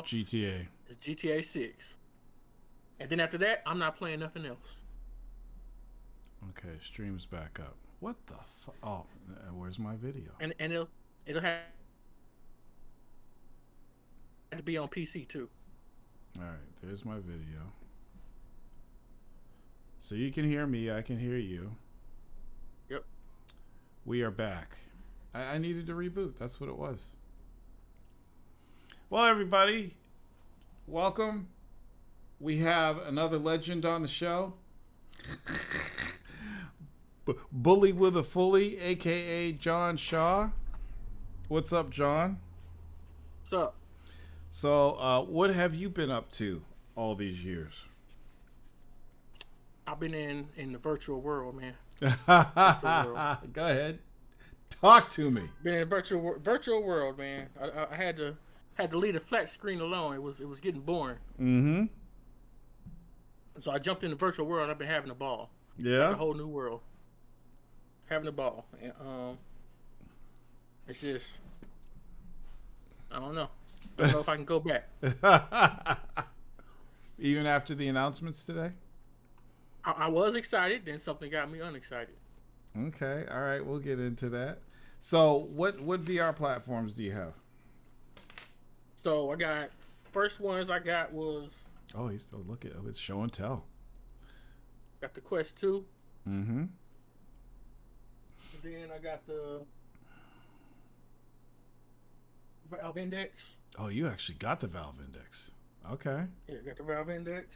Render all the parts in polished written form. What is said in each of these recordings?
GTA. It's GTA 6. And then after that, I'm not playing nothing else. Okay, stream's back up. What the fuck? Oh, where's my video? And it'll have to be on PC too. All right, there's my video. So you can hear me, I can hear you. Yep. We are back. I needed to reboot. That's what it was. Well, everybody, welcome. We have another legend on the show. Bully with a Fully, a.k.a. John Shaw. What's up, John? What's up? So, what have you been up to all these years? I've been in the virtual world, man. Go ahead. Talk to me. Been in the virtual world, man. I had to leave the flat screen alone. It was getting boring. Mm-hmm. So I jumped in the virtual world. I've been having a ball. Yeah. Like a whole new world. Having a ball. And, it's just, I don't know. I don't know if I can go back. Even after the announcements today? I was excited, then something got me unexcited. Okay, all right, we'll get into that. So, what VR platforms do you have? So I got, first ones I got was. Oh, he's still looking. Oh, it's show and tell. Got the Quest 2. Mm-hmm. Then I got the Valve Index. Oh, you actually got the Valve Index. Okay. Yeah, got the Valve Index.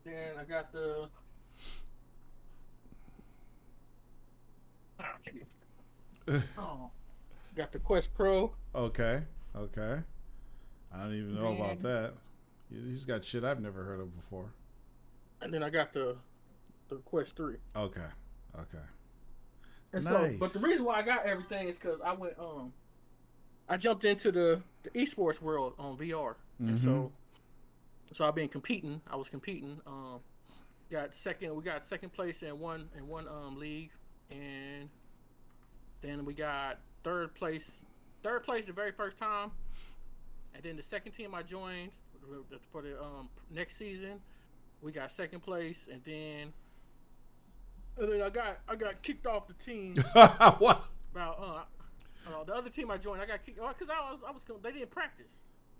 Then I got the. Oh, got the Quest Pro. Okay. Okay. I don't even know about that. He's got shit I've never heard of before. And then I got the Quest 3. Okay. Okay. And nice. so, but the reason why I got everything is because I jumped into the esports world on VR, and so I've been competing. I was competing. We got second place in one league, and then we got third place the very first time, and then the second team I joined for the next season, we got second place, and then I got kicked off the team. What? About the other team I joined, I got kicked because they didn't practice.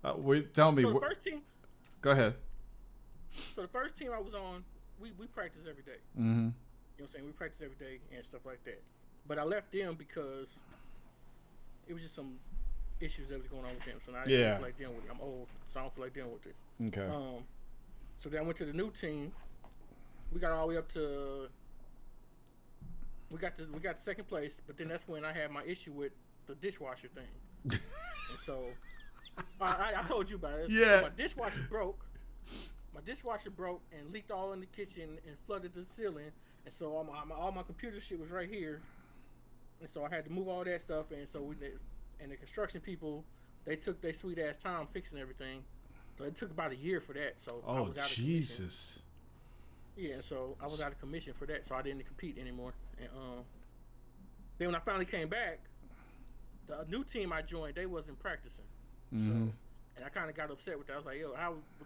Tell me. So the first team. Go ahead. So the first team I was on, we practiced every day. Mm-hmm. You know what I'm saying? We practiced every day and stuff like that. But I left them because it was just some issues that was going on with them. So now I didn't feel like dealing with it. I'm old, so I don't feel like dealing with it. Okay. So then I went to the new team. We got all the way up to. We got to second place, but then that's when I had my issue with the dishwasher thing. And so I told you about it. Yeah. So my dishwasher broke and leaked all in the kitchen and flooded the ceiling. And so all my computer shit was right here. And so I had to move all that stuff. And so the construction people, they took their sweet ass time fixing everything. So it took about a year for that. So I was out of commission. Yeah, so I was out of commission for that, so I didn't compete anymore. And then when I finally came back, the new team I joined, they wasn't practicing. Mm-hmm. So, and I kind of got upset with that. I was like, yo,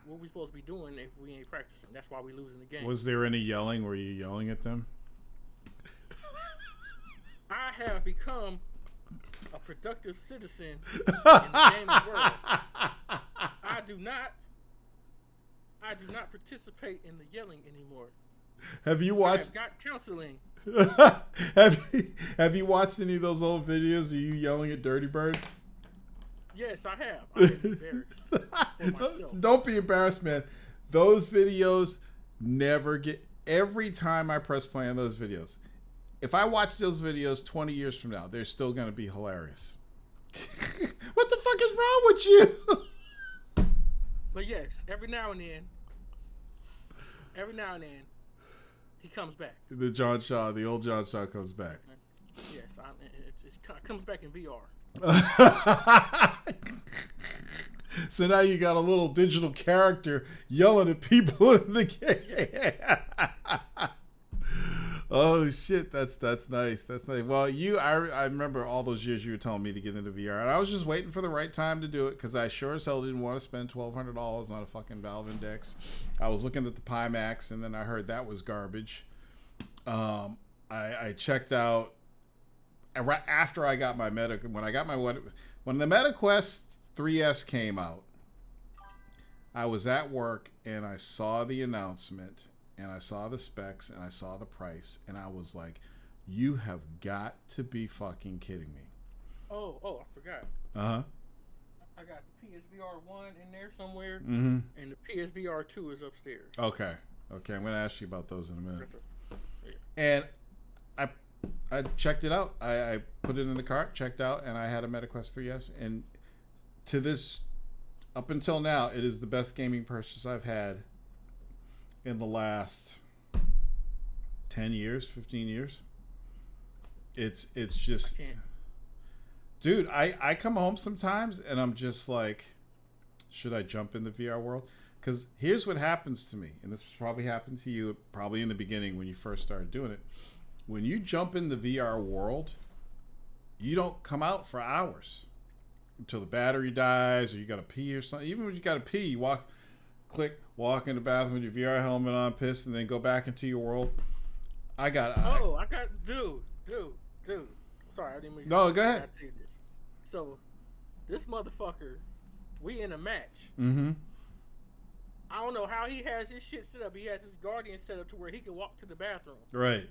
what we supposed to be doing if we ain't practicing? That's why we losing the game. Was there any yelling? Were you yelling at them? I have become a productive citizen in the gaming world. I do not participate in the yelling anymore. Have you watched? I've got counseling. Have you watched any of those old videos of you yelling at Dirty Bird? Yes, I have. I've been embarrassed for myself. Don't be embarrassed, man. Those videos never get. Every time I press play on those videos, if I watch those videos 20 years from now, they're still going to be hilarious. What the fuck is wrong with you? But yes, every now and then, he comes back. The old John Shaw comes back. Yes, it comes back in VR. So now you got a little digital character yelling at people in the game. Yes. Oh shit, that's nice. That's nice. Well, I remember all those years you were telling me to get into VR, and I was just waiting for the right time to do it because I sure as hell didn't want to spend $1,200 on a fucking Valve Index. I was looking at the Pimax, and then I heard that was garbage. I checked out right after I got my when the MetaQuest 3S came out. I was at work and I saw the announcement and I saw the specs and I saw the price and I was like, you have got to be fucking kidding me. Oh, I forgot. Uh-huh. I got the PSVR 1 in there somewhere, Mm-hmm. and the PSVR 2 is upstairs. Okay, I'm going to ask you about those in a minute. Yeah. And I checked it out. I put it in the cart, checked out, and I had a MetaQuest 3S. And up until now, it is the best gaming purchase I've had in the last 10 years, 15 years. It's just, dude, I come home sometimes and I'm just like, should I jump in the VR world? Because here's what happens to me, and this probably happened to you probably in the beginning when you first started doing it. When you jump in the VR world, you don't come out for hours until the battery dies or you got to pee or something. Even when you got to pee, you walk in the bathroom with your VR helmet on, piss, and then go back into your world. Dude. Sorry, I didn't mean. No, go ahead. I tell you this. So, this motherfucker, we in a match. Mm-hmm. I don't know how he has his shit set up. He has his Guardian set up to where he can walk to the bathroom. Right.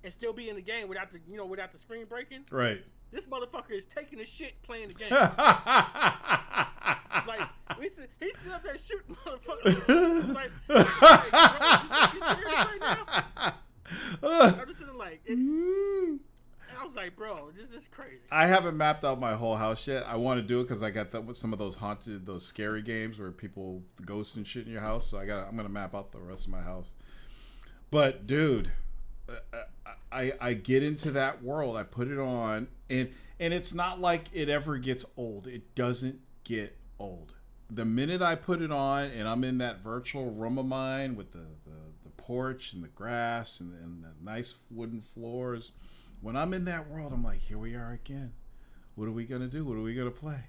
And still be in the game without the screen breaking. Right. This motherfucker is taking a shit playing the game. Like he's sitting up there shooting motherfuckers. Like, bro, you serious right now? I'm just sitting like, and I was like, bro, this is crazy. I haven't mapped out my whole house yet. I want to do it because I got that with some of those those scary games where people ghosts and shit in your house. So I'm gonna map out the rest of my house. But dude, I get into that world. I put it on, and it's not like it ever gets old. It doesn't get old. The minute I put it on, and I'm in that virtual room of mine with the porch and the grass and the nice wooden floors. When I'm in that world, I'm like, here we are again. What are we gonna do? What are we gonna play?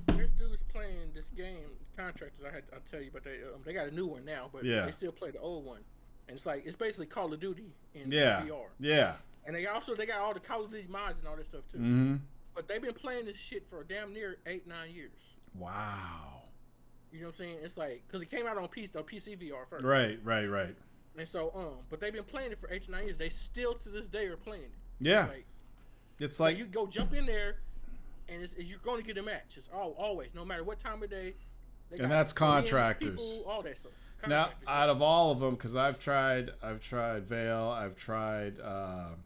There's dudes playing this game. Contractors, I'll tell you, but they got a new one now, but they still play the old one. And it's basically Call of Duty in VR. Yeah. And they got all the Call of Duty mods and all that stuff too. Mm-hmm. But they've been playing this shit for damn near 8-9 years. Wow. You know what I'm saying? It's like, because it came out on PC VR first. Right. And so, but they've been playing it for 8-9 years. They still to this day are playing it. Yeah. It's like you go jump in there, and you're going to get a match. It's always, no matter what time of day. And that's contractors. People, all that stuff. Now, out of all of them, because I've tried Veil, I've tried a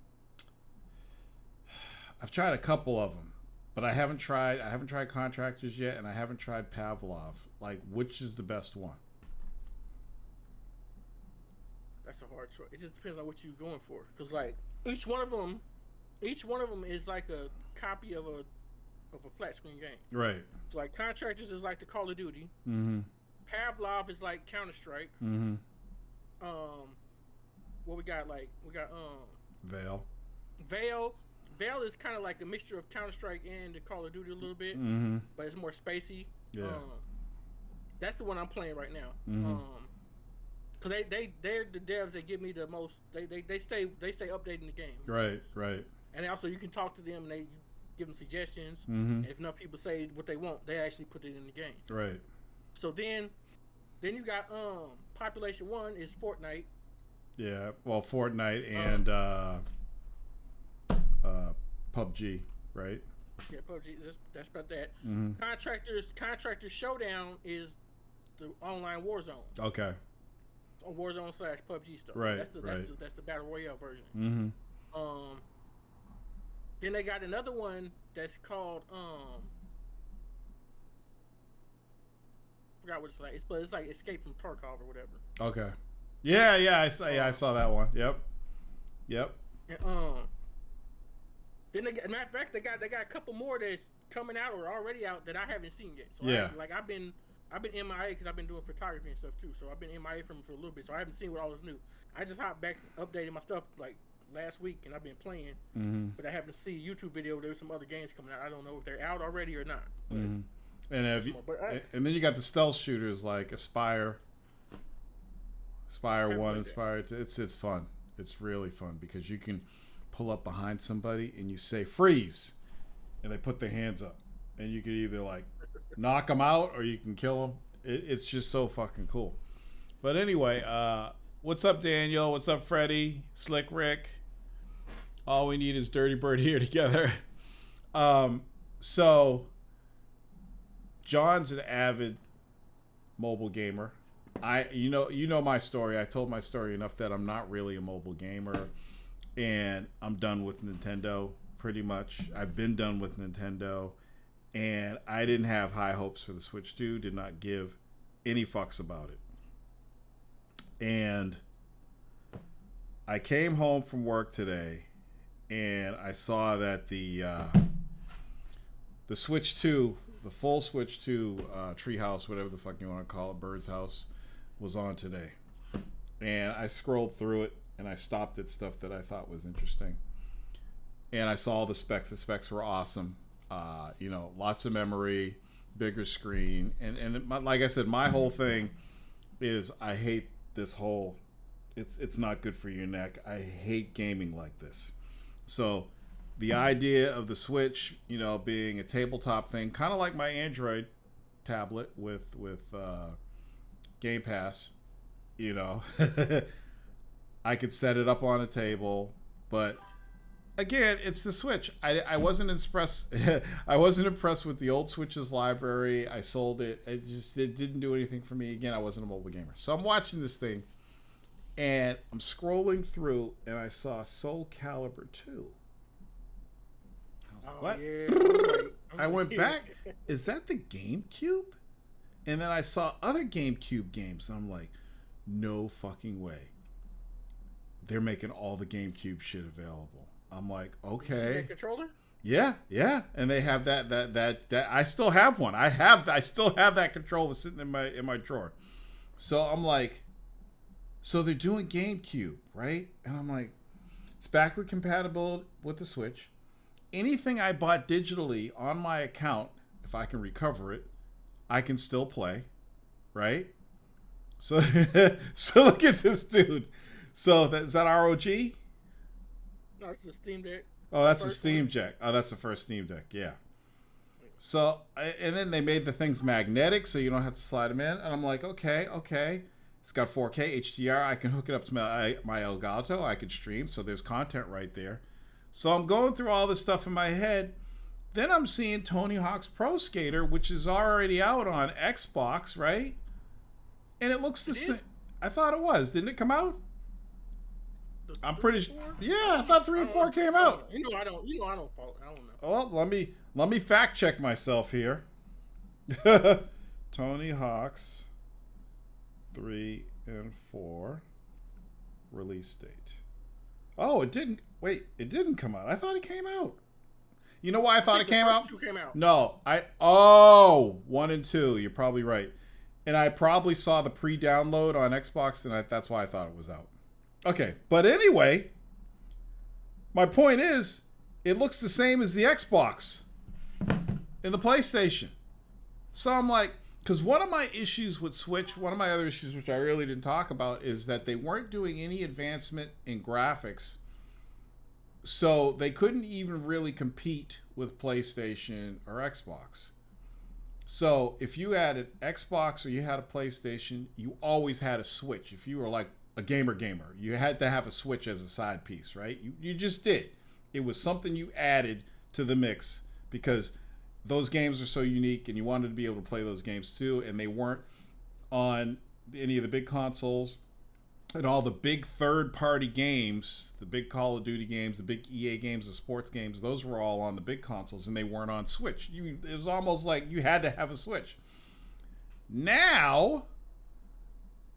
couple of them, but I haven't tried Contractors yet, and I haven't tried Pavlov. Like, which is the best one? That's a hard choice. It just depends on what you're going for. Because like each one of them is like a copy of a flat screen game. Right. So like Contractors is like the Call of Duty. Mm-hmm. Pavlov is like Counter-Strike. Mm-hmm. What we got Veil. Veil is kind of like a mixture of Counter-Strike and the Call of Duty a little bit, but it's more spacey. Yeah. That's the one I'm playing right now. Mm-hmm. Cause they're the devs that give me the most. They stay updating the game. Right. And also you can talk to them and they give them suggestions. Mm-hmm. And if enough people say what they want, they actually put it in the game. Right. So then you got Population 1 is Fortnite. Yeah. Well, Fortnite and PUBG, right? Yeah, PUBG. That's about that. Mm-hmm. Contractors Showdown is the online Warzone. Okay. Warzone / PUBG stuff. Right. So that's the battle royale version. Mm-hmm. Then they got another one that's called forgot what it's like. It's like Escape from Tarkov or whatever. Okay. Yeah. I saw that one. Yep. And, then matter of fact, they got a couple more that's coming out or already out that I haven't seen yet. So yeah. I've been I've been MIA because I've been doing photography and stuff too. So I've been MIA from for a little bit. So I haven't seen what all is new. I just hopped back, updated my stuff like last week, and I've been playing. Mm-hmm. But I haven't seen a YouTube video. There's some other games coming out. I don't know if they're out already or not. Mm-hmm. And then you got the stealth shooters like Aspire 1, Aspire 2. It's fun. It's really fun because you can pull up behind somebody and you say freeze, and they put their hands up, and you can either like knock them out or you can kill them. It's just so fucking cool. But anyway, what's up, Daniel? What's up, Freddie? Slick Rick? All we need is Dirty Bird here together. So John's an avid mobile gamer. You know my story. I told my story enough that I'm not really a mobile gamer, and I'm done with Nintendo pretty much. I've been done with Nintendo, and I didn't have high hopes for the Switch 2. Did not give any fucks about it. And I came home from work today, and I saw that the Switch 2, the full Switch 2 Treehouse, whatever the fuck you want to call it, Bird's House, was on today. And I scrolled through it, and I stopped at stuff that I thought was interesting. And I saw the specs. The specs were awesome. Lots of memory, bigger screen. And like I said, my whole thing is I hate this whole, it's not good for your neck. I hate gaming like this. So the idea of the Switch, being a tabletop thing, kind of like my Android tablet with Game Pass, I could set it up on a table, but again, it's the Switch. I wasn't impressed. I wasn't impressed with the old Switch's library. I sold it. It didn't do anything for me. Again, I wasn't a mobile gamer, so I'm watching this thing, and I'm scrolling through, and I saw Soul Calibur 2. What? Yeah. I went back. Is that the GameCube? And then I saw other GameCube games. And I'm like, no fucking way. They're making all the GameCube shit available. I'm like, okay. Did you see that controller? Yeah. And they have that. I still have one. I still have that controller sitting in my drawer. So I'm like, so they're doing GameCube, right? And I'm like, it's backward compatible with the Switch. Anything I bought digitally on my account, if I can recover it, I can still play, right? So look at this dude. So is that ROG? No, it's the Steam Deck. Oh, that's the Steam Deck. Oh, that's the first Steam Deck. Yeah. So, and then they made the things magnetic, so you don't have to slide them in. And I'm like, okay. It's got 4K HDR. I can hook it up to my Elgato. I can stream. So there's content right there. So I'm going through all this stuff in my head. Then I'm seeing Tony Hawk's Pro Skater, which is already out on Xbox, right? And it looks the same. I thought it was. Didn't it come out? I'm pretty sure. Yeah, I thought 3 and 4 came out. I don't follow. I don't know. Oh, let me fact check myself here. Tony Hawk's 3 and 4 release date. Oh, it didn't. Wait, it didn't come out. I thought it came out. You know why I thought it came out? 2 came out. No, 1 and 2. You're probably right. And I probably saw the pre-download on Xbox, and that's why I thought it was out. Okay, but anyway, my point is, it looks the same as the Xbox and the PlayStation. So I'm like, because one of my issues with Switch, one of my other issues, which I really didn't talk about, is that they weren't doing any advancement in graphics. So they couldn't even really compete with PlayStation or Xbox. So if you had an Xbox or you had a PlayStation, you always had a Switch. If you were like a gamer, you had to have a Switch as a side piece, right? You just did. It was something you added to the mix because those games are so unique and you wanted to be able to play those games too, and they weren't on any of the big consoles. And all the big third-party games, the big Call of Duty games, the big EA games, the sports games, those were all on the big consoles, and they weren't on Switch. It was almost like you had to have a Switch. Now,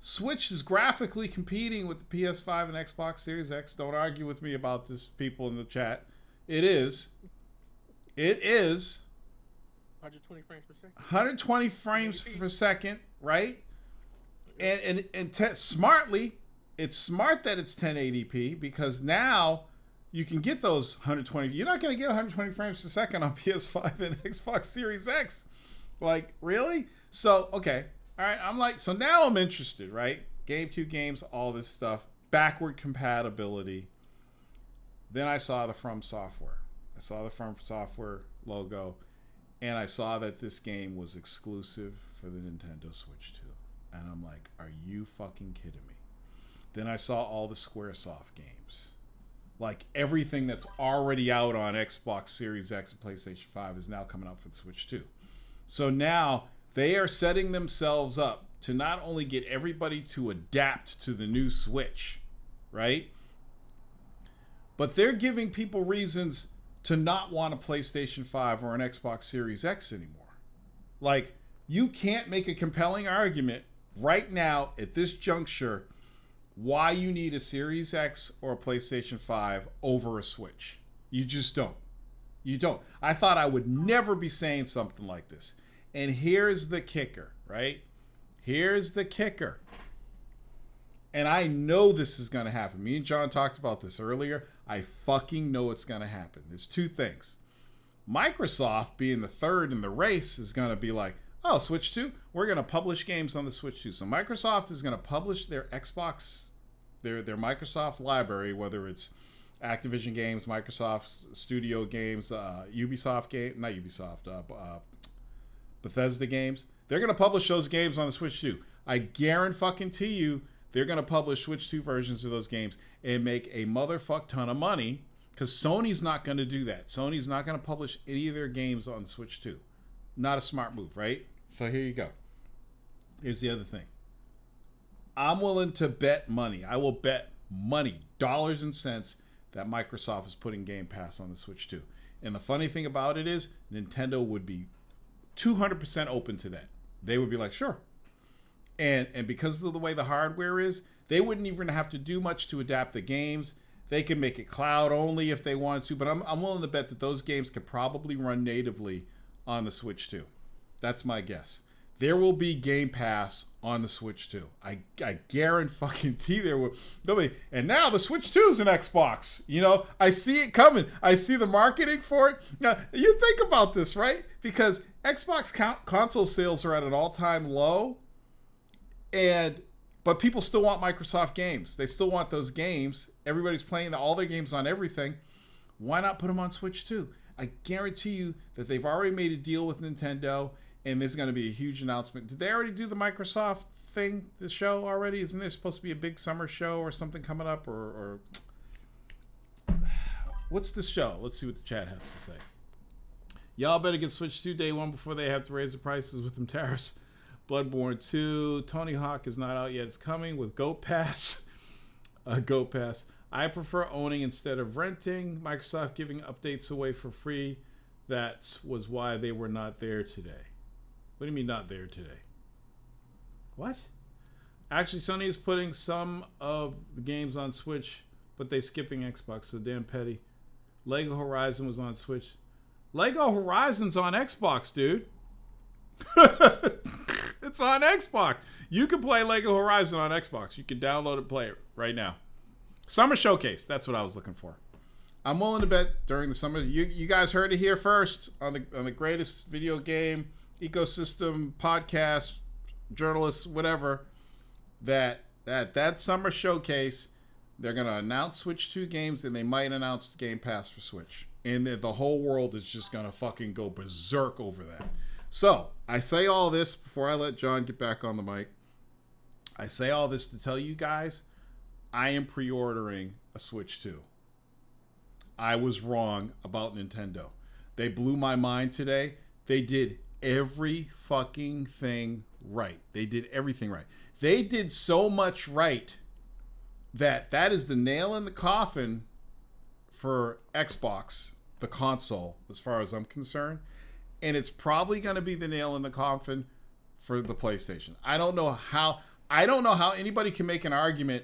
Switch is graphically competing with the PS5 and Xbox Series X. Don't argue with me about this, people in the chat. It is 120 frames per second. 120 frames per second, right? Smartly, it's smart that it's 1080p because now you can get those 120. You're not going to get 120 frames per second on PS5 and Xbox Series X. Like, really? So, okay. All right. I'm like, so now I'm interested, right? GameCube games, all this stuff, backward compatibility. Then I saw the From Software. I saw the From Software logo, and I saw that this game was exclusive for the Nintendo Switch 2. And I'm like, are you fucking kidding me? Then I saw all the Squaresoft games. Like, everything that's already out on Xbox Series X and PlayStation 5 is now coming out for the Switch 2. So now they are setting themselves up to not only get everybody to adapt to the new Switch, right? But they're giving people reasons to not want a PlayStation 5 or an Xbox Series X anymore. Like, you can't make a compelling argument right now at this juncture why you need a Series X or a PlayStation 5 over a Switch. You just don't. You don't. I thought I would never be saying something like this. And here's the kicker, right? Here's the kicker. And I know this is going to happen. Me and John talked about this earlier. I fucking know it's going to happen. There's two things. Microsoft, being the third in the race, is going to be like, oh, Switch 2? We're going to publish games on the Switch 2. So Microsoft is going to publish their Xbox, their Microsoft library, whether it's Activision games, Microsoft Studio games, Ubisoft game, not Ubisoft, Bethesda games. They're going to publish those games on the Switch 2. I guarantee you they're going to publish Switch 2 versions of those games and make a motherfuck ton of money, because Sony's not going to do that. Sony's not going to publish any of their games on the Switch 2. Not a smart move, right? So here you go. Here's the other thing. I'm willing to bet money. I will bet money, dollars and cents, that Microsoft is putting Game Pass on the Switch 2. And the funny thing about it is, Nintendo would be 200% open to that. They would be like, sure. And because of the way the hardware is, they wouldn't even have to do much to adapt the games. They can make it cloud only if they wanted to, but I'm willing to bet that those games could probably run natively on the Switch 2. That's my guess. There will be Game Pass on the Switch 2. I guarantee there will. Nobody. And now the Switch 2 is an Xbox. You know, I see it coming. I see the marketing for it. Now, you think about this, right? Because Xbox console sales are at an all-time low, but people still want Microsoft games. They still want those games. Everybody's playing all their games on everything. Why not put them on Switch 2? I guarantee you that they've already made a deal with Nintendo, and there's going to be a huge announcement. Did they already do the Microsoft thing, the show already? Isn't there supposed to be a big summer show or something coming up? Or what's the show? Let's see what the chat has to say. Y'all better get Switch 2 day one before they have to raise the prices with them tariffs. Bloodborne 2. Tony Hawk is not out yet. It's coming with Goat Pass. Goat Pass. I prefer owning instead of renting. Microsoft giving updates away for free. That was why they were not there today. What do you mean not there today? What? Actually, Sony is putting some of the games on Switch, but they skipping Xbox, so damn petty. Lego Horizon was on Switch. Lego Horizon's on Xbox, dude. It's on Xbox. You can play Lego Horizon on Xbox. You can download and play it right now. Summer Showcase. That's what I was looking for. I'm willing to bet during the summer. You guys heard it here first on the greatest video game ecosystem podcast, journalists, whatever. That Summer Showcase, they're gonna announce Switch 2 games, and they might announce Game Pass for Switch, and the whole world is just gonna fucking go berserk over that. So I say all this before I let John get back on the mic. I say all this to tell you guys, I am pre-ordering a Switch 2. I was wrong about Nintendo. They blew my mind today. They did every fucking thing right. They did everything right. They did so much right that is the nail in the coffin for Xbox, the console, as far as I'm concerned. And it's probably going to be the nail in the coffin for the PlayStation. I don't know how anybody can make an argument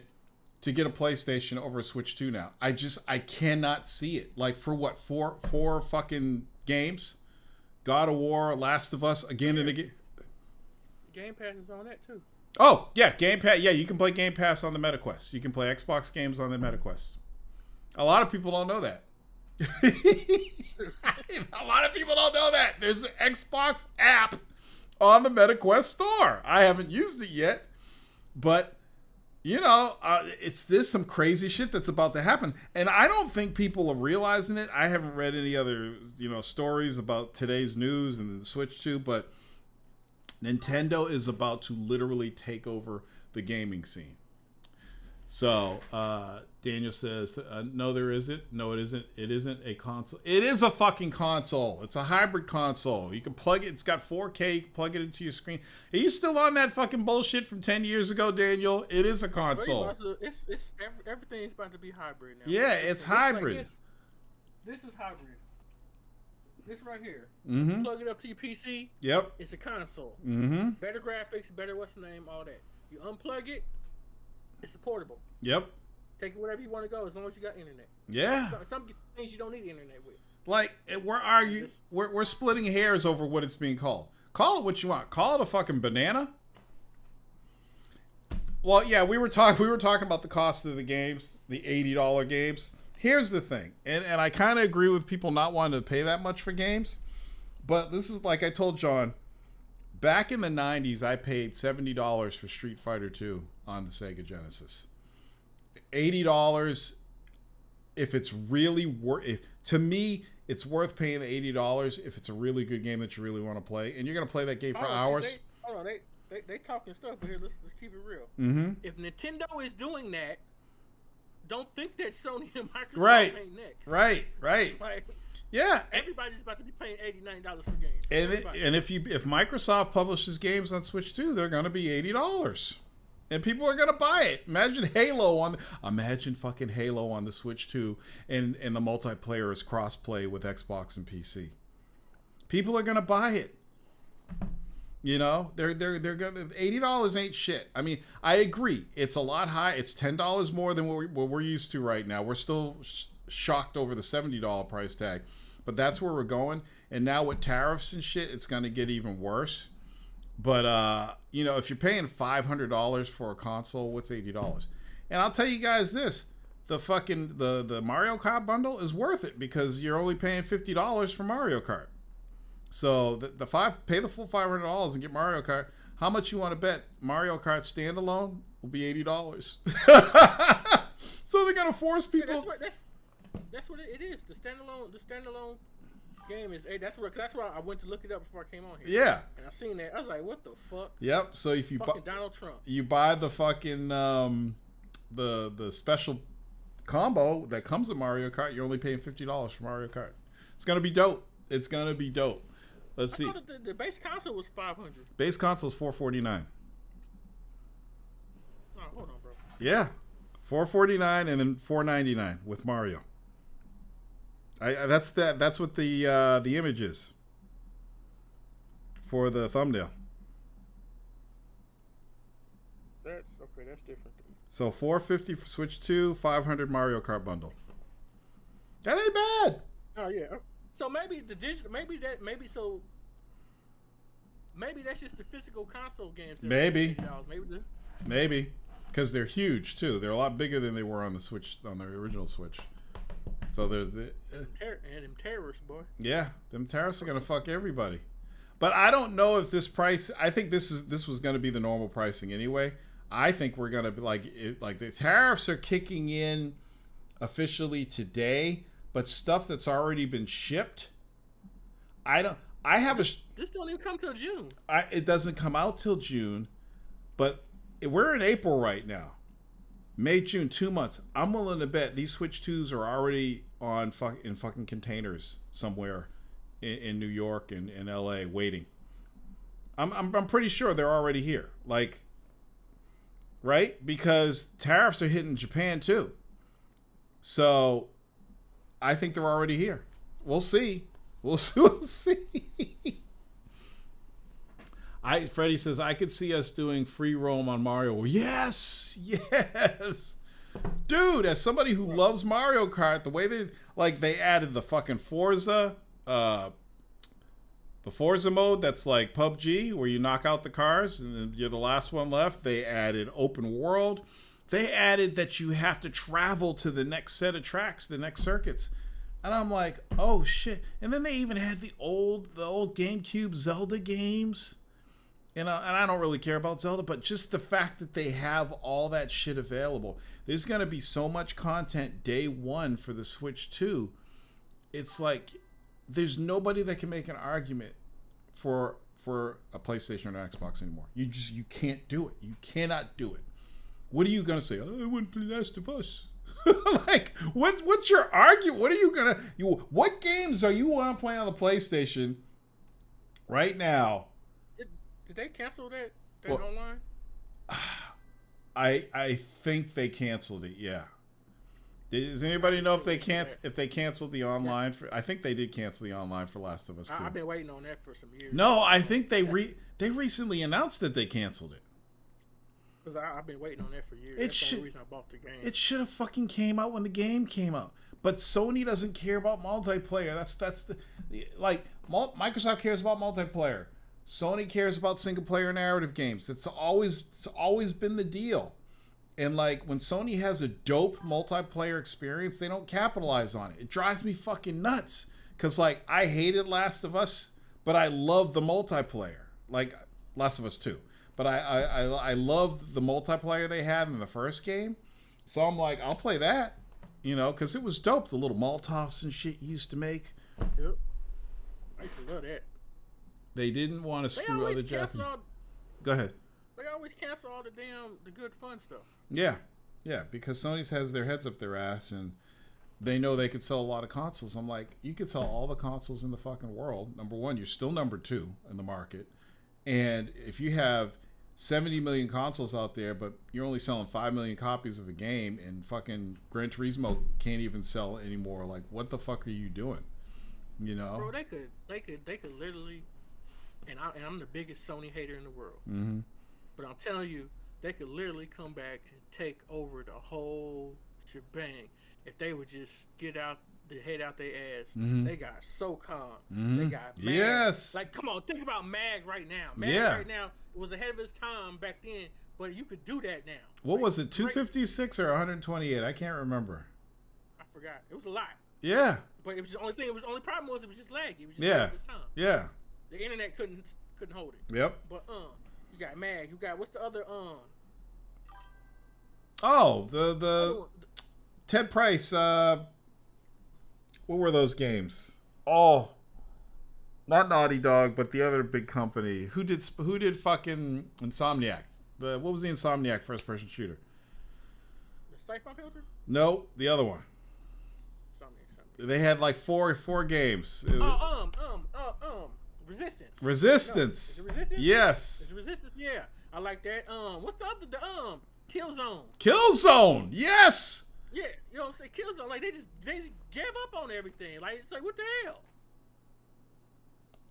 to get a PlayStation over a Switch 2 now. I cannot see it. Like, for what, four fucking games? God of War, Last of Us, again and again. Game Pass is on that too. Oh, yeah, Game Pass. Yeah, you can play Game Pass on the MetaQuest. You can play Xbox games on the MetaQuest. A lot of people don't know that. A lot of people don't know that. There's an Xbox app on the MetaQuest store. I haven't used it yet, but you know, there's some crazy shit that's about to happen, and I don't think people are realizing it. I haven't read any other, stories about today's news and the Switch 2, but Nintendo is about to literally take over the gaming scene. So, Daniel says, no, there isn't. No, it isn't. It isn't a console. It is a fucking console. It's a hybrid console. You can plug it. It's got 4K. You can plug it into your screen. Are you still on that fucking bullshit from 10 years ago, Daniel? It is a console. Everything's about to be hybrid now. Yeah, it's hybrid. This is hybrid. This right here. Mm-hmm. Plug it up to your PC. Yep. It's a console. Mm-hmm. Better graphics, better what's the name, all that. You unplug it, it's a portable. Yep. Take it wherever you want to go as long as you got internet. Yeah. Some things you don't need internet with. Like, we're splitting hairs over what it's being called. Call it what you want. Call it a fucking banana. Well, yeah, we were talking about the cost of the games, the $80 games. Here's the thing, and I kind of agree with people not wanting to pay that much for games, but this is like I told John, back in the 90s, I paid $70 for Street Fighter 2 on the Sega Genesis. $80, if it's really worth, to me, it's worth paying the $80 if it's a really good game that you really want to play, and you're going to play that game for hours. They talking stuff, but here, let's keep it real. Mm-hmm. If Nintendo is doing that, don't think that Sony and Microsoft ain't next. Right. Like, yeah. Everybody's about to be paying $80-$90 for games. And if Microsoft publishes games on Switch 2, they're going to be $80. And people are going to buy it. Imagine fucking Halo on the Switch 2 and the multiplayer is cross-play with Xbox and PC. People are going to buy it. They're gonna, $80 ain't shit. I mean, I agree. It's a lot high. It's $10 more than what we're used to right now. We're still shocked over the $70 price tag, but that's where we're going. And now with tariffs and shit, it's gonna get even worse. But if you're paying $500 for a console, what's $80? And I'll tell you guys this: the fucking the Mario Kart bundle is worth it because you're only paying $50 for Mario Kart. So pay the full $500 and get Mario Kart. How much you want to bet Mario Kart standalone will be $80? So they're gonna force people. Yeah, that's what it is. The standalone game is. That's why I went to look it up before I came on here. Yeah. And I seen that. I was like, what the fuck? Yep. So if you fucking Donald Trump, you buy the fucking the special combo that comes with Mario Kart, you're only paying $50 for Mario Kart. It's gonna be dope. It's gonna be dope. Let's see. The base console was $500. Base console is $449. Oh, hold on, bro. Yeah, $449 and then $499 with Mario. That's what the image is for the thumbnail. That's okay. That's different. So $450 for Switch 2, $500 Mario Kart bundle. That ain't bad. Oh yeah. So maybe the digital, maybe that's just the physical console games. Maybe, because they're huge too. They're a lot bigger than they were on the Switch, on the original Switch. So there's and them terrorists, boy. Yeah, them terrorists are gonna fuck everybody. But I don't know if this price. I think this was gonna be the normal pricing anyway. I think we're gonna be like the tariffs are kicking in officially today. But stuff that's already been shipped, This don't even come till June. It doesn't come out till June, but we're in April right now. May, June, 2 months. I'm willing to bet these Switch 2s are already in fucking containers somewhere in New York and in LA waiting. I'm pretty sure they're already here. Like, right? Because tariffs are hitting Japan too. So I think they're already here. We'll see. We'll see. Freddie says, I could see us doing free roam on Mario. Yes. Dude, as somebody who loves Mario Kart, the way they added the fucking Forza, the The Forza mode, that's like PUBG, where you knock out the cars and you're the last one left. They added open world. They added that you have to travel to the next set of tracks, the next circuits. And I'm like, oh shit. And then they even had the old GameCube Zelda games. And I don't really care about Zelda, but just the fact that they have all that shit available. There's going to be so much content day one for the Switch 2. It's like, there's nobody that can make an argument for a PlayStation or an Xbox anymore. You can't do it. You cannot do it. What are you gonna say? Oh, I want to play Last of Us. Like, what's your argument? What are you gonna? What games are you want to play on the PlayStation right now? Did they cancel that online? I think they canceled it. Yeah. Does anybody know if they canceled the online? I think they did cancel the online for Last of Us 2. I've been waiting on that for some years. No, I think they recently announced that they canceled it. Because I've been waiting on that for years. That's the only reason I bought the game. It should have fucking came out when the game came out. But Sony doesn't care about multiplayer. That's the like Microsoft cares about multiplayer. Sony cares about single player narrative games. It's always been the deal. And like when Sony has a dope multiplayer experience, they don't capitalize on it. It drives me fucking nuts. Cause like I hated Last of Us, but I love the multiplayer. Like Last of Us 2. But I love the multiplayer they had in the first game. So I'm like, I'll play that. You know, cause it was dope. The little Molotovs and shit you used to make. Yep. I used to love that. They didn't want to screw other Japanese. Go ahead. They always cancel all the good fun stuff. Yeah, because Sony has their heads up their ass and they know they could sell a lot of consoles. I'm like, you could sell all the consoles in the fucking world. Number one, you're still number two in the market. And if you have 70 million consoles out there, but you're only selling 5 million copies of a game and fucking Gran Turismo can't even sell anymore, like, what the fuck are you doing? You know? Bro, they could literally, and I'm the biggest Sony hater in the world. Mm-hmm. But I'm telling you, they could literally come back and take over the whole shebang if they would just get out the head out their ass. Mm-hmm. They got SOCOM. Mm-hmm. They got MAG. Yes. Like, come on, think about MAG right now. MAG right now was ahead of its time back then, but you could do that now. What was it, 256 or 128? I can't remember. I forgot. It was a lot. Yeah. But it was the only thing. It was the only problem was it was just laggy. It was just yeah. ahead of its time. Yeah. The internet couldn't hold it. Yep. But you got MAG. You got what's the other Oh, the Ted Price. What were those games? Oh, not Naughty Dog, but the other big company. Who did fucking Insomniac? What was the Insomniac first person shooter? The Siphon Filter? No, the other one. Insomniac. They had like four games. Resistance. Resistance. No, is it Resistance? Yes. It's Resistance. Yeah, I like that. What's the other? Killzone. Killzone. Yes. Yeah, you know what I'm saying? Killzone. Like they just gave up on everything. Like it's like what the hell?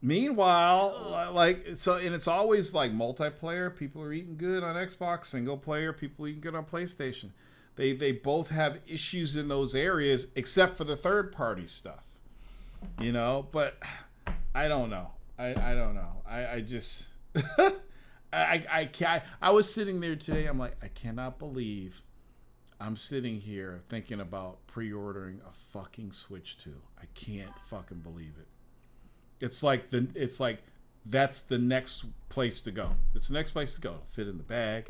Meanwhile, and it's always like multiplayer. People are eating good on Xbox. Single player, people eating good on PlayStation. They both have issues in those areas, except for the third party stuff. You know, but I don't know. I don't know. I just I can't. I was sitting there today. I'm like, I cannot believe I'm sitting here thinking about pre-ordering a fucking Switch 2. I can't fucking believe it. It's like that's the next place to go. It's the next place to go. It'll fit in the bag.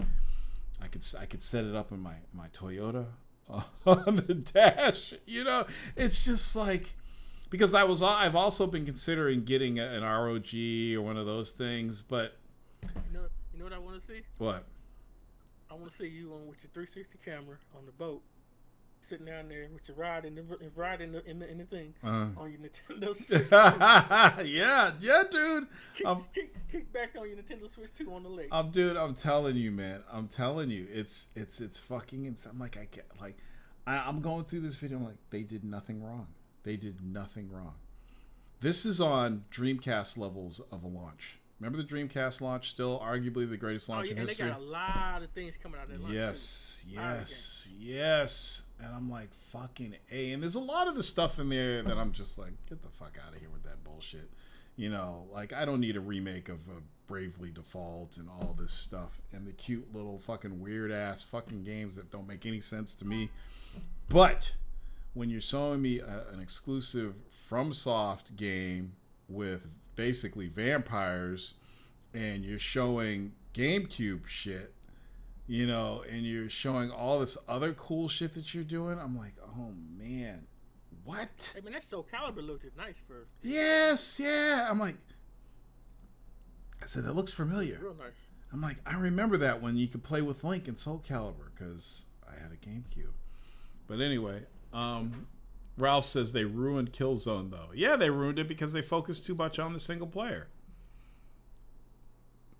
I could set it up in my Toyota on the dash. You know, it's just like, because I've also been considering getting an ROG or one of those things, but you know what I want to see? What? I want to see you with your 360 camera on the boat, sitting down there with your rod in the thing on your Nintendo Switch. yeah, dude. Kick back on your Nintendo Switch 2 on the lake. Dude, I'm telling you, man. I'm telling you, it's fucking insane. I'm like, I'm going through this video. I'm like, they did nothing wrong. They did nothing wrong. This is on Dreamcast levels of a launch. Remember the Dreamcast launch? Still arguably the greatest launch in history. And they got a lot of things coming out of that launch. Yes. And I'm like, fucking A. And there's a lot of the stuff in there that I'm just like, get the fuck out of here with that bullshit. You know, like I don't need a remake of Bravely Default and all this stuff and the cute little fucking weird ass fucking games that don't make any sense to me. But when you're showing me an exclusive FromSoft game with basically vampires, and you're showing GameCube shit, you know, and you're showing all this other cool shit that you're doing, I'm like, oh man, what? I mean, that Soul Calibur looked nice for. Yes, yeah. I'm like, I said that looks familiar. Real nice. I'm like, I remember that when you could play with Link in Soul Calibur because I had a GameCube. But anyway, Ralph says they ruined Killzone though. Yeah, they ruined it because they focused too much on the single player.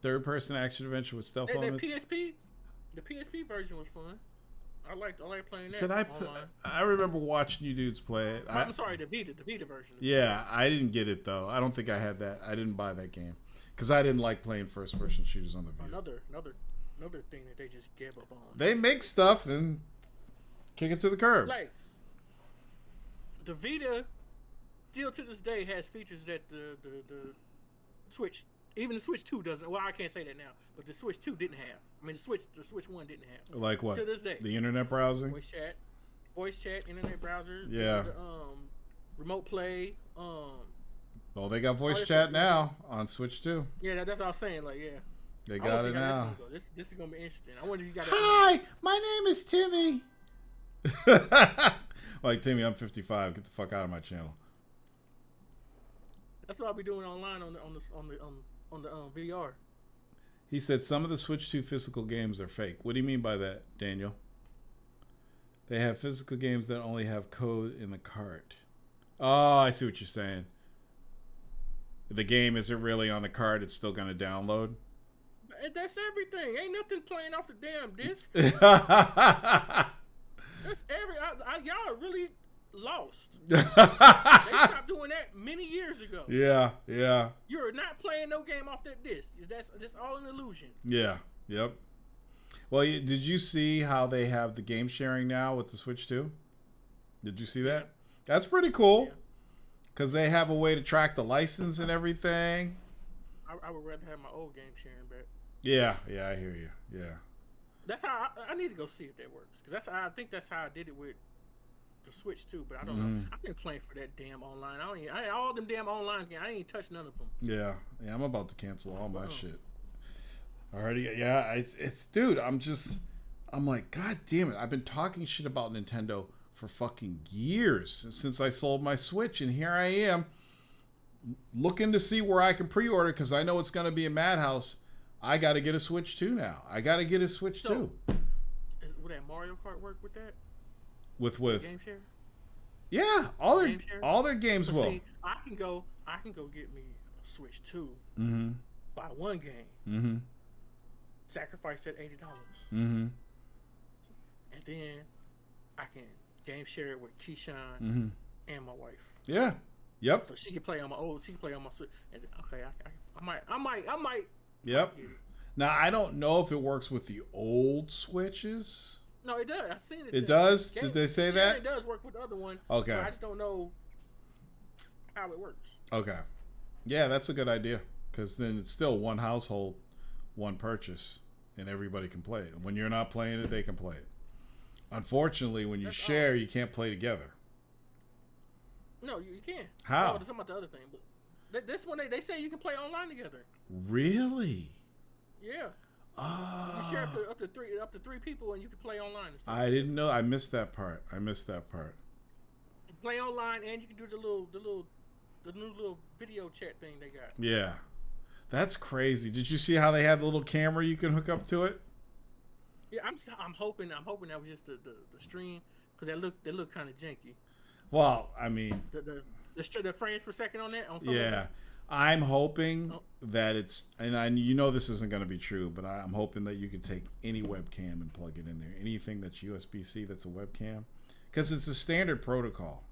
Third-person action adventure with stealth elements. The PSP version was fun. I like playing that. I remember watching you dudes play it. I'm sorry, the Vita version. Yeah, I didn't get it though. I don't think I had that. I didn't buy that game because I didn't like playing first-person shooters on the Vita. Another thing that they just gave up on. They make stuff and kick it to the curb. Like the Vita, still to this day has features that the Switch. Even the Switch 2 doesn't. Well, I can't say that now, but the Switch 2 didn't have. I mean, the Switch 1 didn't have. Like what? To this day. The internet browsing? Voice chat, internet browser. Yeah. Remote play. Well, they got voice chat now on Switch 2. Yeah, that's what I was saying. Like, yeah. They got it now. This is gonna be interesting. I wonder if you got. Hi, my name is Timmy. Like Timmy, I'm 55. Get the fuck out of my channel. That's what I'll be doing online on the VR. He said some of the Switch 2 physical games are fake. What do you mean by that, Daniel? They have physical games that only have code in the cart. Oh, I see what you're saying. The game isn't really on the cart. It's still going to download. That's everything. Ain't nothing playing off the damn disc. That's y'all are really lost. They stopped doing that many years ago. Yeah. You're not playing no game off that disc. That's all an illusion. Yeah. Yep. Well, did you see how they have the game sharing now with the Switch 2? Did you see that? That's pretty cool. Because they have a way to track the license and everything. I would rather have my old game sharing back. Yeah, I hear you. Yeah. That's how I need to go see if that works. Because I think that's how I did it with the Switch too, but I don't know. I've been playing for that damn online. All them damn online games. I ain't touched none of them. Yeah, I'm about to cancel all my shit. Already, yeah. It's dude. I'm like, god damn it. I've been talking shit about Nintendo for fucking years since I sold my Switch, and here I am looking to see where I can pre-order because I know it's gonna be a madhouse. I got to get a Switch 2 now. I got to get a Switch 2. Would that Mario Kart work with that? With game share? Yeah, all their games will. See, I can go get me a Switch 2. Buy one game. Sacrifice that $80. And then I can game share it with Keyshawn and my wife. Yeah. Yep. So she can play on my old. She can play on my Switch. And okay, I might. Yep. Now I don't know if it works with the old Switches. No, it does. I've seen it. It does? Did they say that? It does work with the other one. Okay. I just don't know how it works. Okay. Yeah, that's a good idea. Because then it's still one household, one purchase, and everybody can play it. When you're not playing it, they can play it. Unfortunately, when you share, you can't play together. No, you can't. How? Oh, talking about the other thing. But this one, they say you can play online together. Really? Yeah. You share up to three people, and you can play online. And stuff. I didn't know. I missed that part. You can play online, and you can do the new little video chat thing they got. Yeah, that's crazy. Did you see how they had the little camera you can hook up to it? Yeah, I'm hoping that was just the stream because they look kind of janky. Well, I mean, the frames per second on that. Yeah. I'm hoping that it's, and you know this isn't going to be true, but I'm hoping that you can take any webcam and plug it in there. Anything that's USB-C that's a webcam. Because it's a standard protocol.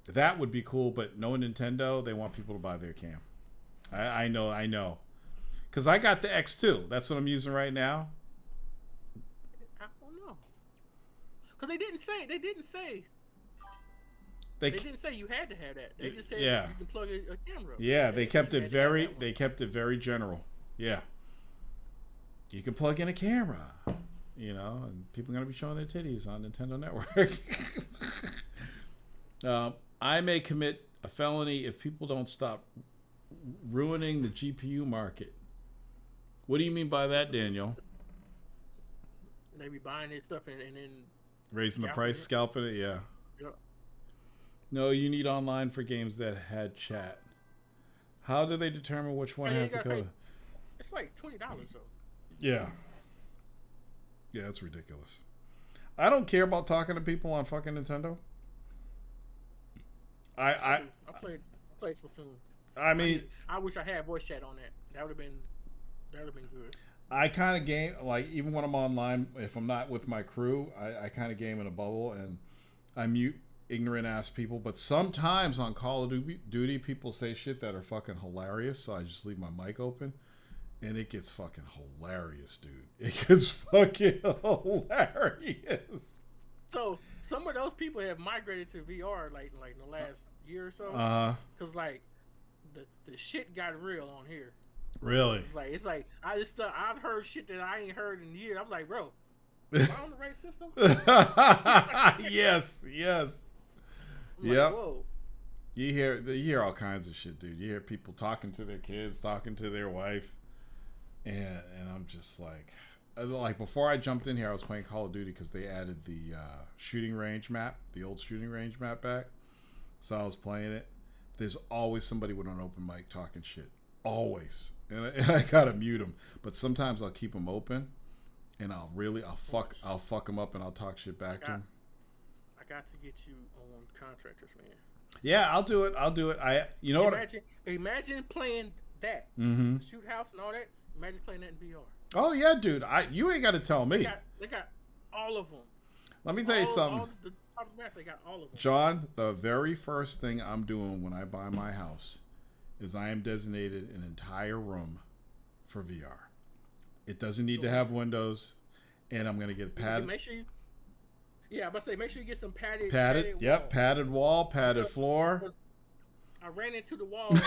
That would be cool, but no Nintendo, they want people to buy their cam. I know. Because I got the X2. That's what I'm using right now. I don't know. Because they didn't say. They didn't say you had to have that. They just said you can plug a camera. Yeah, they kept it very general. Yeah. You can plug in a camera, and people are going to be showing their titties on Nintendo Network. I may commit a felony if people don't stop ruining the GPU market. What do you mean by that, Daniel? They be buying this stuff and then raising the price, scalping it, yeah. Yep. No, you need online for games that had chat. How do they determine which one has the code? It's like $20 though. Yeah. Yeah, that's ridiculous. I don't care about talking to people on fucking Nintendo. I played Splatoon. I mean, I wish I had voice chat on that. That would have been good. I kind of game, like, even when I'm online, if I'm not with my crew, I kind of game in a bubble and I mute ignorant ass people. But sometimes on Call of Duty, people say shit that are fucking hilarious, so I just leave my mic open and it gets fucking hilarious, dude. It gets fucking hilarious. So some of those people have migrated to VR like in the last year or so. Because like the shit got real on here. Really? It's like I've heard shit that I ain't heard in years. I'm like, bro, am I on the right system? Yes. Yep. Whoa. You hear all kinds of shit, dude. You hear people talking to their kids, talking to their wife, and I'm just like before I jumped in here, I was playing Call of Duty because they added the shooting range map, the old shooting range map back. So I was playing it. There's always somebody with an open mic talking shit. Always. And I gotta mute them. But sometimes I'll keep them open, and I'll fuck them up, and I'll talk shit back to them. I got to get you on Contractors, man. Yeah, I'll do it. Imagine playing that, shoot house and all that. Imagine playing that in VR. Oh yeah, dude. You ain't got to tell me. They got all of them. Let me tell you something. They got all of them. John, the very first thing I'm doing when I buy my house is I am designated an entire room for VR. It doesn't need to have windows, and I'm gonna get padded. Make sure you get some padded. Yep, padded wall, padded floor. I ran into the wall and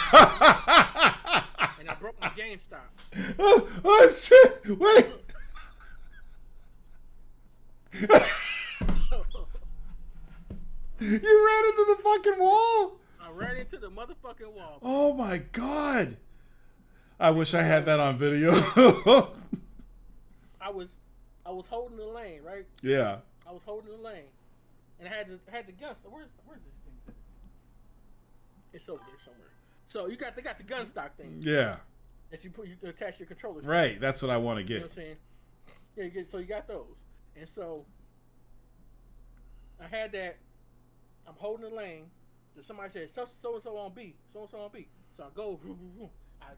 I broke my GameStop. Oh shit! Wait. You ran into the fucking wall? I ran into the motherfucking wall. Oh my god! I wish I had that on video. I was holding the lane, right? Yeah. I was holding the lane, and I had the gun. Where's this thing? It's over there somewhere. So they got the gun stock thing. Yeah. That you attach your controllers. Right. That's what I want to get. You know what I'm saying? Yeah. So you got those, and so I had that. I'm holding the lane. And somebody said so and so on B. So and so on B. So I go. I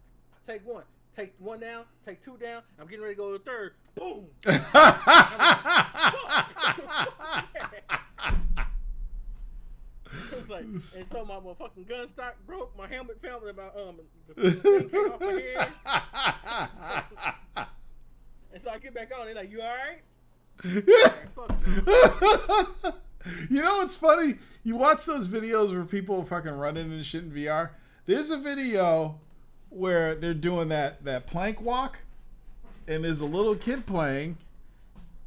take one. Take one down, take two down. I'm getting ready to go to the third. Boom! It's like, and so my motherfucking gun stock broke. My helmet fell. The thing came off my head. And so I get back on. They're like, "You all right?" You know what's funny? You watch those videos where people fucking running and shit in VR. There's a video where they're doing that plank walk, and there's a little kid playing,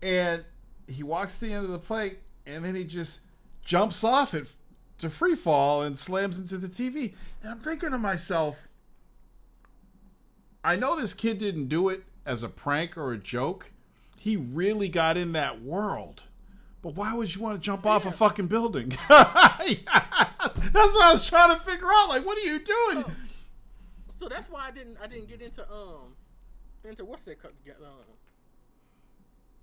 and he walks to the end of the plank, and then he just jumps off it to free fall and slams into the TV. And I'm thinking to myself, I know this kid didn't do it as a prank or a joke. He really got in that world. But why would you want to jump off a fucking building? That's what I was trying to figure out. Like, what are you doing? So that's why I didn't get into what's that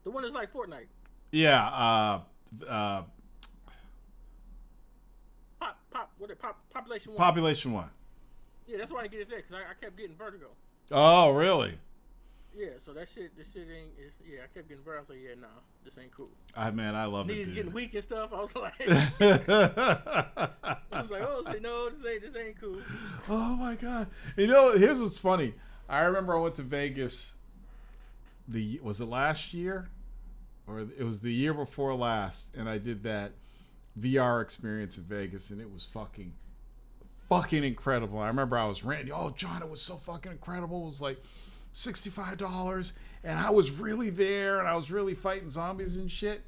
the one that's like Fortnite. Yeah, Population 1. Population 1. Yeah, that's why I didn't get into that, because I kept getting vertigo. Oh, really? Yeah, so this shit ain't. I kept getting vertigo. I was like, yeah, nah, this ain't cool. Man, I love Knees it. Getting weak and stuff. I was like, no, this ain't cool. Oh my god! You know, here's what's funny. I remember I went to Vegas. Was it last year, or it was the year before last? And I did that VR experience in Vegas, and it was fucking incredible. I remember I was ranting, "Oh, John, it was so fucking incredible. It was like $65, and I was really there, and I was really fighting zombies and shit."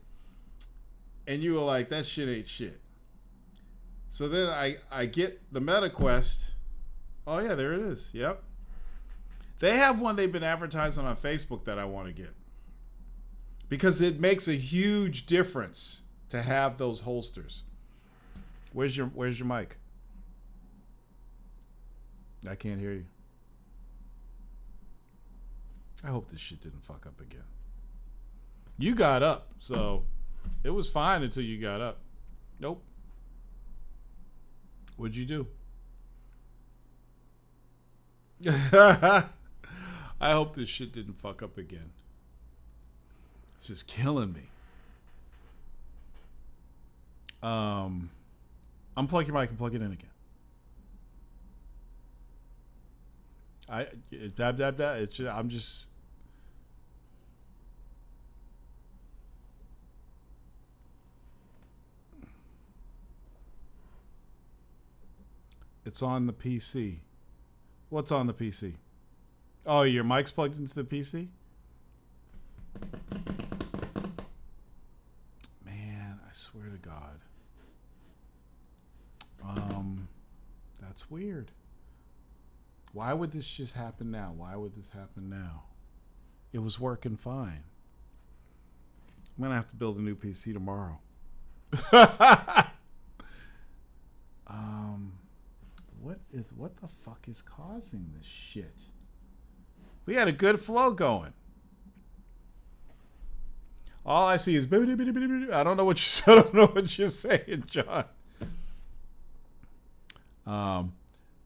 And you were like, "That shit ain't shit." So then I get the MetaQuest. Oh yeah, there it is. Yep. They have one they've been advertising on Facebook that I want to get, because it makes a huge difference to have those holsters. Where's your mic? I can't hear you. I hope this shit didn't fuck up again. You got up, so it was fine until you got up. Nope. What'd you do? I hope this shit didn't fuck up again. This is killing me. Unplug your mic and plug it in again. It's just, I'm just. It's on the PC. What's on the PC? Oh, your mic's plugged into the PC? Man, I swear to God. That's weird. Why would this just happen now? Why would this happen now? It was working fine. I'm gonna have to build a new PC tomorrow. What the fuck is causing this shit? We had a good flow going. All I see is I don't know what you're saying, John.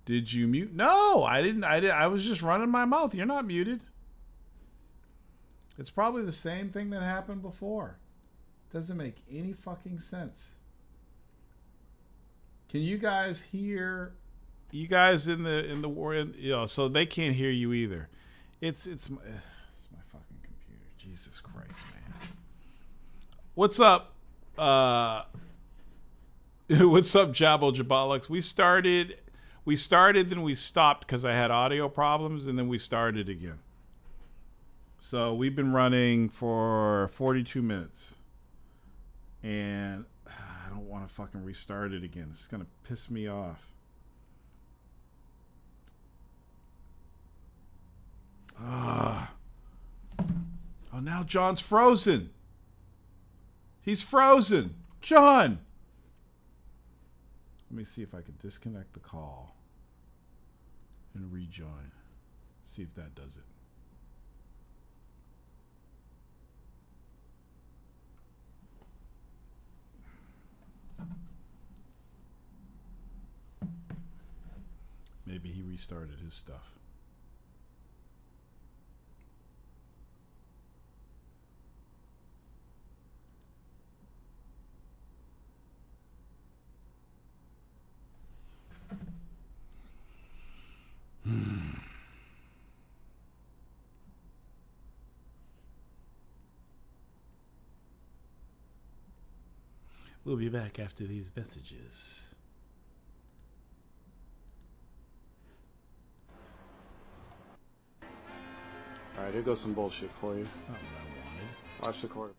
Did you mute? No, I didn't. I was just running my mouth. You're not muted. It's probably the same thing that happened before. Doesn't make any fucking sense. Can you guys hear? You guys in the war, so they can't hear you either. It's my fucking computer. Jesus Christ, man. What's up? What's up, Jabbo Jabolix? We started, then we stopped because I had audio problems, and then we started again. So we've been running for 42 minutes, and I don't want to fucking restart it again. It's gonna piss me off. Oh, now John's frozen. He's frozen. John! Let me see if I can disconnect the call and rejoin. See if that does it. Maybe he restarted his stuff. We'll be back after these messages. Alright, here goes some bullshit for you. That's not what I wanted. Watch the quarter.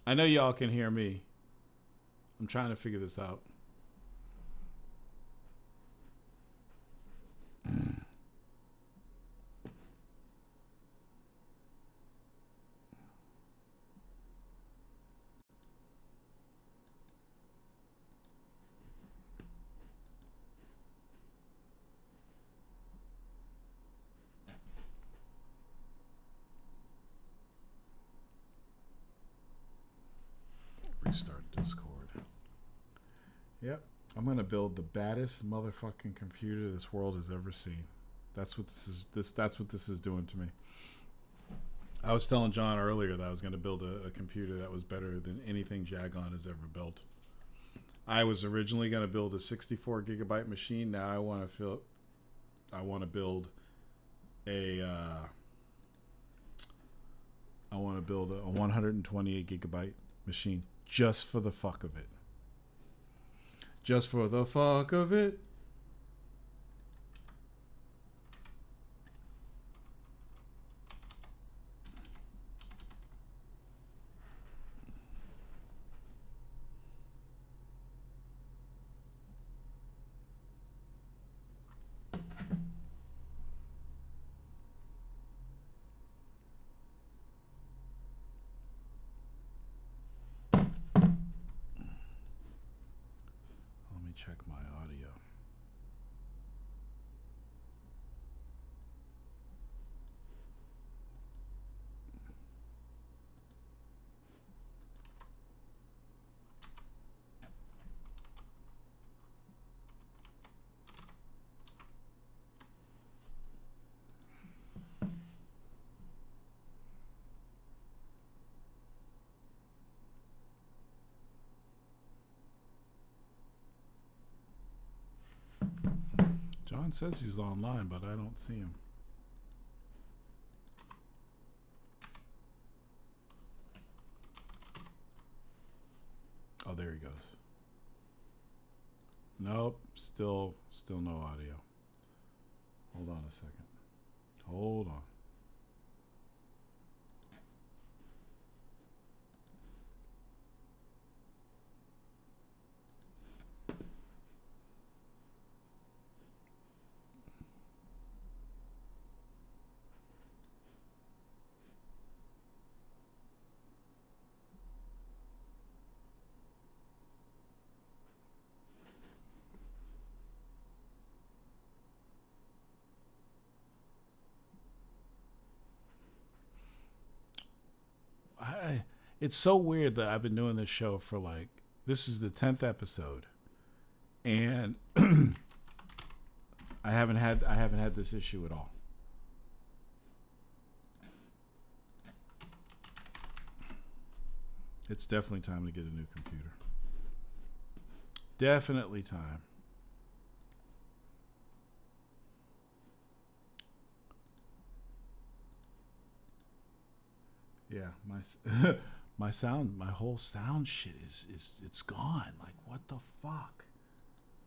I know y'all can hear me. I'm trying to figure this out. Restart Discord. Yep. I'm gonna build the baddest motherfucking computer this world has ever seen. That's what that's what this is doing to me. I was telling John earlier that I was gonna build a computer that was better than anything Jagon has ever built. I was originally gonna build a 64 gigabyte machine. Now I wanna build a 128 gigabyte machine just for the fuck of it. Just for the fuck of it. Check my audio. John says he's online, but I don't see him. Oh, there he goes. Nope, still no audio. Hold on a second. Hold on. It's so weird that I've been doing this show for like, this is the 10th episode, and I haven't had this issue at all. It's definitely time to get a new computer. Definitely time. Yeah, my whole sound shit is it's gone. Like, what the fuck?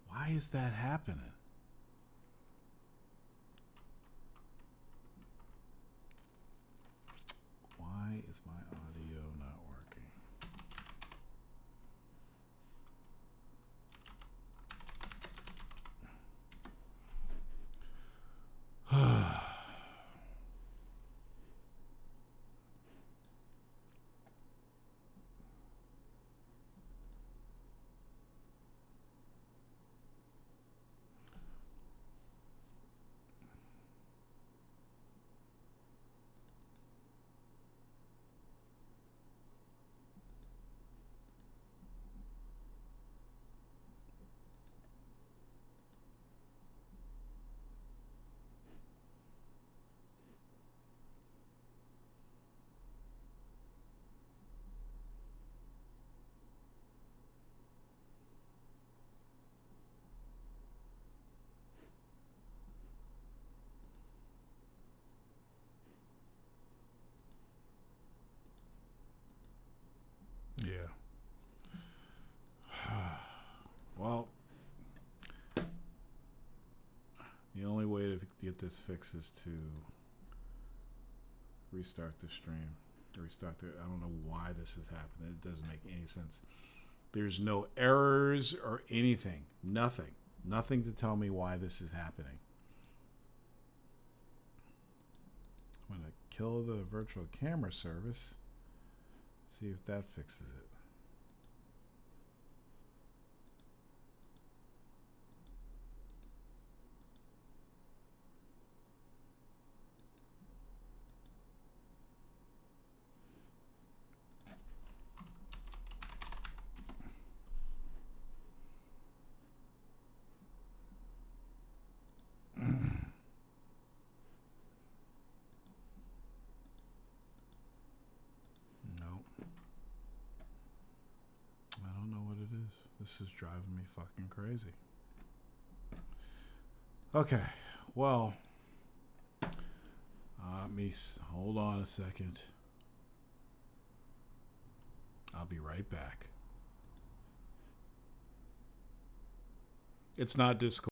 Why is that happening? Why is my audio not working? Yeah. Well, the only way to get this fixed is to restart the stream. I don't know why this is happening. It doesn't make any sense. There's no errors or anything. Nothing. Nothing to tell me why this is happening. I'm going to kill the virtual camera service. See if that fixes it. This is driving me fucking crazy. Okay, well, hold on a second. I'll be right back. It's not Discord.